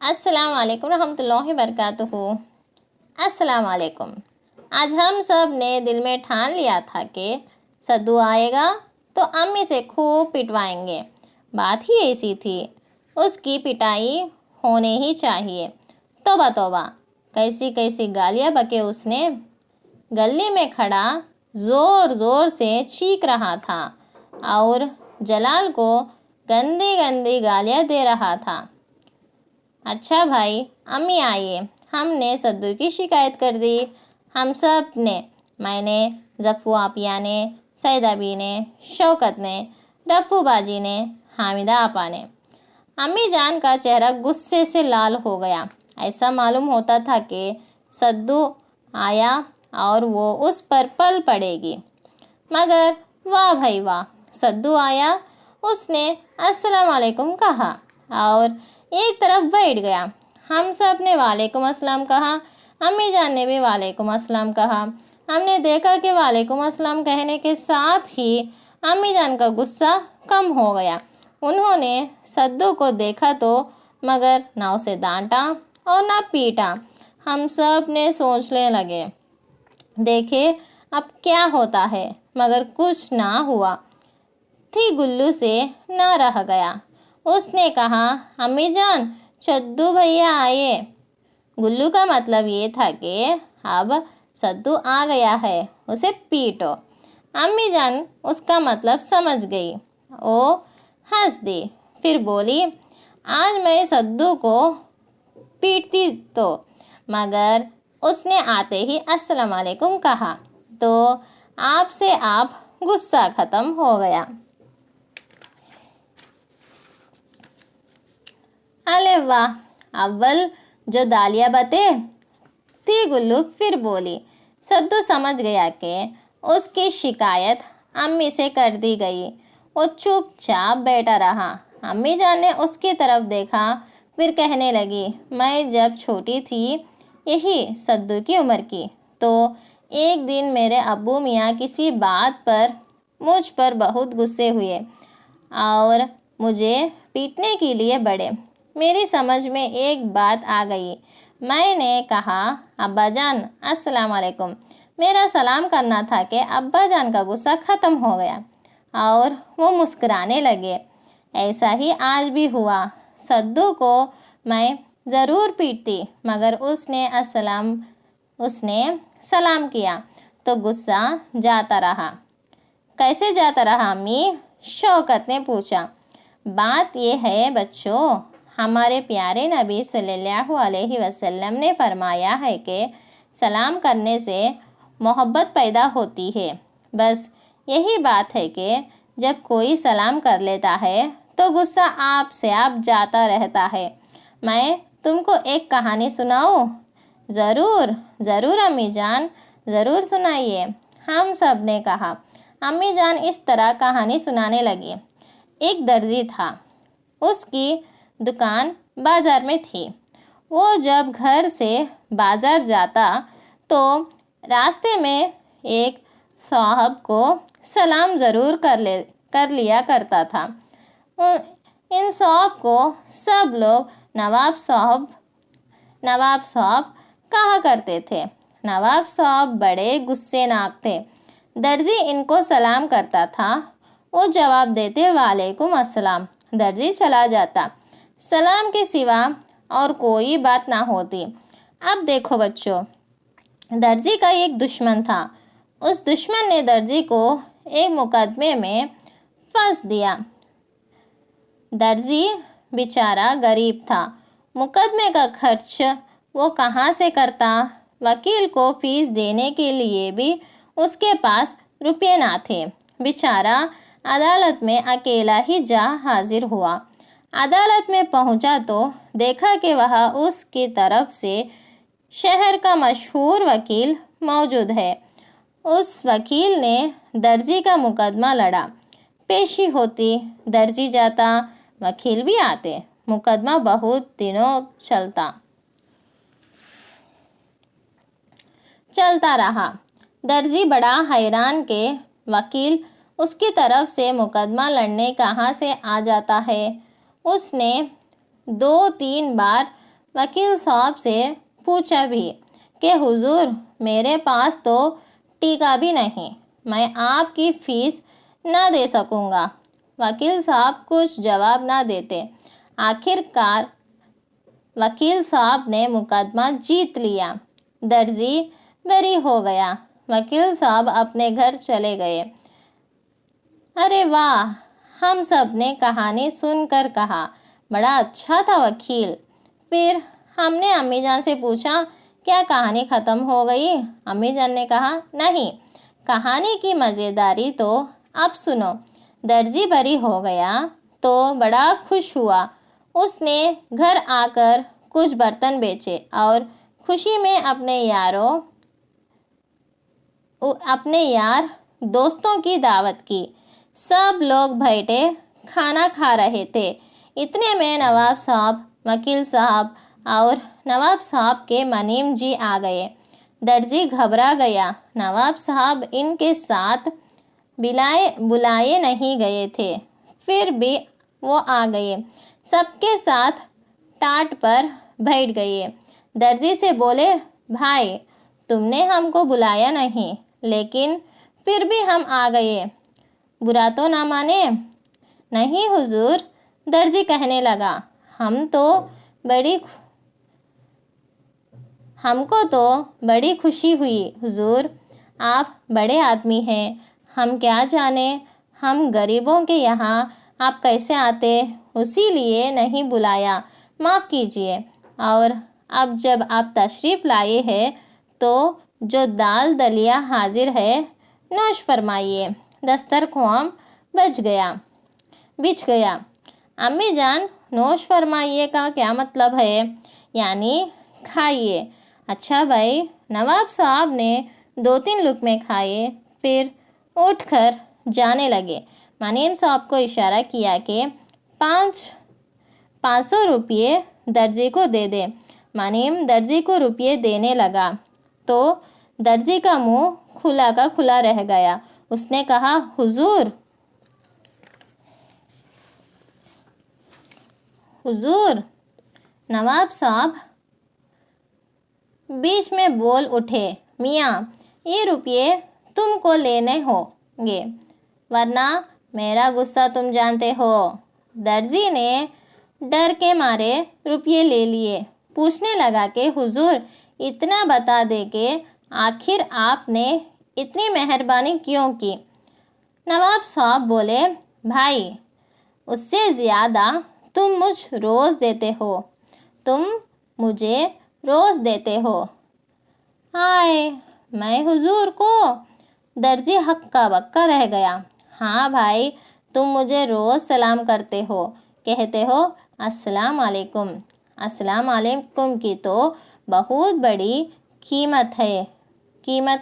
السلام علیکم ورحمۃ اللہ وبرکاتہ۔ السلام علیکم۔ آج ہم سب نے دل میں ٹھان لیا تھا کہ سدو آئے گا تو امی سے خوب پٹوائیں گے۔ بات ہی ایسی تھی، اس کی پٹائی ہونے ہی چاہیے۔ توبہ توبہ، کیسی کیسی گالیاں بکے اس نے۔ گلی میں کھڑا زور زور سے چیخ رہا تھا اور جلال کو گندی گندی گالیاں دے رہا تھا۔ اچھا بھائی، امی آئیے، ہم نے سدو کی شکایت کر دی۔ ہم سب نے، میں نے، ظفو آپیہ نے، سیدہ بی نے، شوکت نے، رفو باجی نے، حامدہ آپا نے۔ امی جان کا چہرہ غصے سے لال ہو گیا۔ ایسا معلوم ہوتا تھا کہ سدو آیا اور وہ اس پر پل پڑے گی، مگر واہ بھائی واہ، سدو آیا، اس نے السلام علیکم کہا اور ایک طرف بیٹھ گیا۔ ہم سب نے وعلیکم السلام کہا، امی جان نے بھی وعلیکم السلام کہا۔ ہم نے دیکھا کہ وعلیکم السلام کہنے کے ساتھ ہی امی جان کا غصہ کم ہو گیا۔ انہوں نے سدو کو دیکھا تو مگر نہ اسے ڈانٹا اور نہ پیٹا۔ ہم سب نے سوچنے لگے، دیکھے اب کیا ہوتا ہے، مگر کچھ نہ ہوا۔ تھی گلو سے نہ رہ گیا۔ اس نے کہا، امی جان، چدو بھیا آئے۔ گلو کا مطلب یہ تھا کہ اب سدو آ گیا ہے، اسے پیٹو۔ امی جان اس کا مطلب سمجھ گئی۔ وہ ہنس دی، پھر بولی، آج میں سدو کو پیٹتی تو، مگر اس نے آتے ہی السلام علیکم کہا تو آپ سے آپ غصہ ختم ہو گیا۔ ارے واہ، اول جو دالیاں بتے تھی گلو پھر بولی۔ سدو سمجھ گیا کہ اس کی شکایت امی سے کر دی گئی۔ وہ چپ چاپ بیٹھا رہا۔ امی جان نے اس کی طرف دیکھا، پھر کہنے لگی، میں جب چھوٹی تھی، یہی سدو کی عمر کی، تو ایک دن میرے ابو میاں کسی بات پر مجھ پر بہت غصے ہوئے اور مجھے پیٹنے کے لیے بڑھے۔ میری سمجھ میں ایک بات آ گئی۔ میں نے کہا، ابا جان السلام علیکم۔ میرا سلام کرنا تھا کہ ابا جان کا غصہ ختم ہو گیا اور وہ مسکرانے لگے۔ ایسا ہی آج بھی ہوا۔ سدو کو میں ضرور پیٹتی، مگر اس نے سلام کیا تو غصہ جاتا رہا۔ کیسے جاتا رہا امی؟ شوکت نے پوچھا۔ بات یہ ہے بچوں، ہمارے پیارے نبی صلی اللہ علیہ وسلم نے فرمایا ہے کہ سلام کرنے سے محبت پیدا ہوتی ہے۔ بس یہی بات ہے کہ جب کوئی سلام کر لیتا ہے تو غصہ آپ سے آپ جاتا رہتا ہے۔ میں تم کو ایک کہانی سناؤں؟ ضرور ضرور امی جان، ضرور سنائیے، ہم سب نے کہا۔ امی جان اس طرح کہانی سنانے لگی۔ ایک درزی تھا، اس کی دکان بازار میں تھی۔ وہ جب گھر سے بازار جاتا تو راستے میں ایک صاحب کو سلام ضرور کر لیا کرتا تھا۔ ان صاحب کو سب لوگ نواب صاحب کہا کرتے تھے۔ نواب صاحب بڑے غصے ناک تھے۔ درزی ان کو سلام کرتا تھا، وہ جواب دیتے وعلیکم السلام، درزی چلا جاتا، سلام کے سوا اور کوئی بات نہ ہوتی۔ اب دیکھو بچوں، درزی کا ایک دشمن تھا۔ اس دشمن نے درزی کو ایک مقدمے میں پھنس دیا۔ درزی بیچارہ غریب تھا، مقدمے کا خرچ وہ کہاں سے کرتا؟ وکیل کو فیس دینے کے لیے بھی اس کے پاس روپے نہ تھے۔ بیچارہ عدالت میں اکیلا ہی جا حاضر ہوا۔ عدالت میں پہنچا تو دیکھا کہ وہاں اس کی طرف سے شہر کا مشہور وکیل موجود ہے۔ اس وکیل نے درزی کا مقدمہ لڑا۔ پیشی ہوتی، درزی جاتا، وکیل بھی آتے، مقدمہ بہت دنوں چلتا رہا۔ درزی بڑا حیران کہ وکیل اس کی طرف سے مقدمہ لڑنے کہاں سے آ جاتا ہے۔ اس نے 2-3 بار वकील साहब से पूछा भी कि हुजूर मेरे पास तो टीका भी नहीं, मैं आपकी फीस ना दे सकूँगा। वकील साहब कुछ जवाब ना देते। आखिरकार वकील साहब ने मुकदमा जीत लिया। दर्जी बरी हो गया। वकील साहब अपने घर चले गए। अरे वाह, हम सब ने कहानी सुनकर कहा, बड़ा अच्छा था वकील। फिर हमने अम्मी जान से पूछा, क्या कहानी ख़त्म हो गई? अम्मी जान ने कहा, नहीं, कहानी की मज़ेदारी तो अब सुनो। दर्जी बरी हो गया तो बड़ा खुश हुआ। उसने घर आकर कुछ बर्तन बेचे और खुशी में अपने यार दोस्तों की दावत की। सब लोग बैठे खाना खा रहे थे। इतने में नवाब साहब, वकील साहब और नवाब साहब के मनीम जी आ गए। दर्जी घबरा गया। नवाब साहब इनके साथ बुलाए नहीं गए थे, फिर भी वो आ गए। सबके साथ टाट पर बैठ गए। दर्जी से बोले, भाई तुमने हमको बुलाया नहीं, लेकिन फिर भी हम आ गए, बुरा तो ना माने? नहीं हुजूर, दर्जी कहने लगा, हमको तो बड़ी खुशी हुई हुजूर, आप बड़े आदमी हैं। हम क्या जाने हम गरीबों के यहाँ आप कैसे आते, उसी लिए नहीं बुलाया, माफ़ कीजिए। और अब जब आप तशरीफ़ लाए हैं तो जो दाल दलिया हाजिर है, नोश फरमाइए। दस्तरख्वान बिछ गया। अम्मी जान, नोश फरमाइए का क्या मतलब है? यानी खाइए। अच्छा भाई। नवाब साहब ने 2-3 लुक़मे खाए, फिर उठकर जाने लगे। मनीम साहब को इशारा किया कि 500 रुपये दर्जी को दे दे। मनीम दर्जी को रुपये देने लगा तो दर्जी का मुंह खुला का खुला रह गया। उसने कहा, हुजूर। नवाब साहब बीच में बोल उठे, मियाँ ये रुपये तुमको लेने होंगे, वरना मेरा गुस्सा तुम जानते हो। दर्जी ने डर के मारे रुपये ले लिए। पूछने लगा कि हुजूर इतना बता दे कि आखिर आपने इतनी मेहरबानी क्यों की? नवाब साहब बोले, भाई उससे ज़्यादा तुम मुझे रोज़ देते हो। हाय, मैं हुजूर को? दर्जी हक्का बक्का रह गया। हाँ भाई, तुम मुझे रोज़ सलाम करते हो, कहते हो अस्सलाम वालेकुम। अस्सलाम वालेकुम की तो बहुत बड़ी कीमत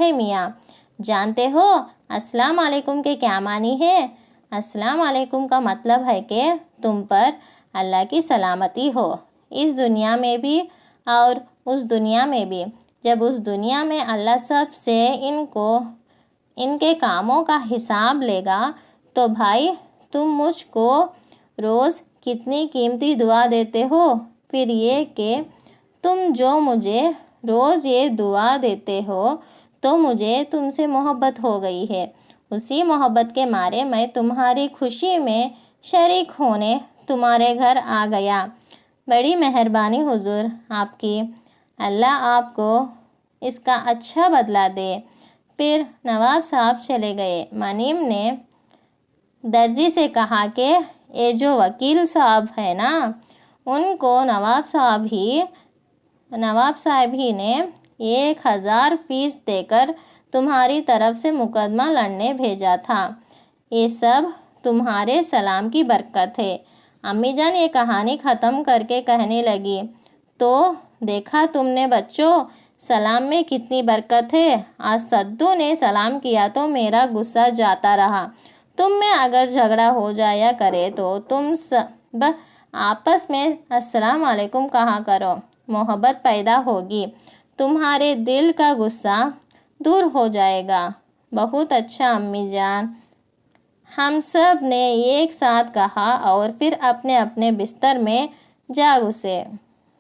है मियाँ। जानते हो अस्सलाम वालेकुम के क्या मानी है? अस्सलाम वालेकुम का मतलब है कि तुम पर अल्लाह की सलामती हो, इस दुनिया में भी और उस दुनिया में भी। जब उस दुनिया में अल्लाह सब से इनके कामों का हिसाब लेगा तो भाई तुम मुझको रोज़ कितनी कीमती दुआ देते हो। फिर ये कि तुम जो मुझे रोज़ ये दुआ देते हो तो मुझे तुमसे मोहब्बत हो गई है। उसी मोहब्बत के मारे मैं तुम्हारी खुशी में शरीक होने तुम्हारे घर आ गया। बड़ी मेहरबानी हुजूर आपकी, अल्लाह आपको इसका अच्छा बदला दे। फिर नवाब साहब चले गए। मनीम ने दर्जी से कहा कि ये जो वकील साहब है ना, उनको नवाब साहब ही ने 1000 फीस देकर तुम्हारी तरफ से मुकदमा लड़ने भेजा था। ये सब तुम्हारे सलाम की बरकत है। अम्मी जान ये कहानी ख़त्म करके कहने लगी, तो देखा तुमने बच्चों, सलाम में कितनी बरकत है। आज सद्दू ने सलाम किया तो मेरा गुस्सा जाता रहा। तुम में अगर झगड़ा हो जाया करे तो तुम सब आपस में अस्सलाम वालेकुम कहा करो, मोहब्बत पैदा होगी, तुम्हारे दिल का गुस्सा दूर हो जाएगा। बहुत अच्छा अम्मी जान, हम सब ने एक साथ कहा और फिर अपने अपने बिस्तर में जा घुसे।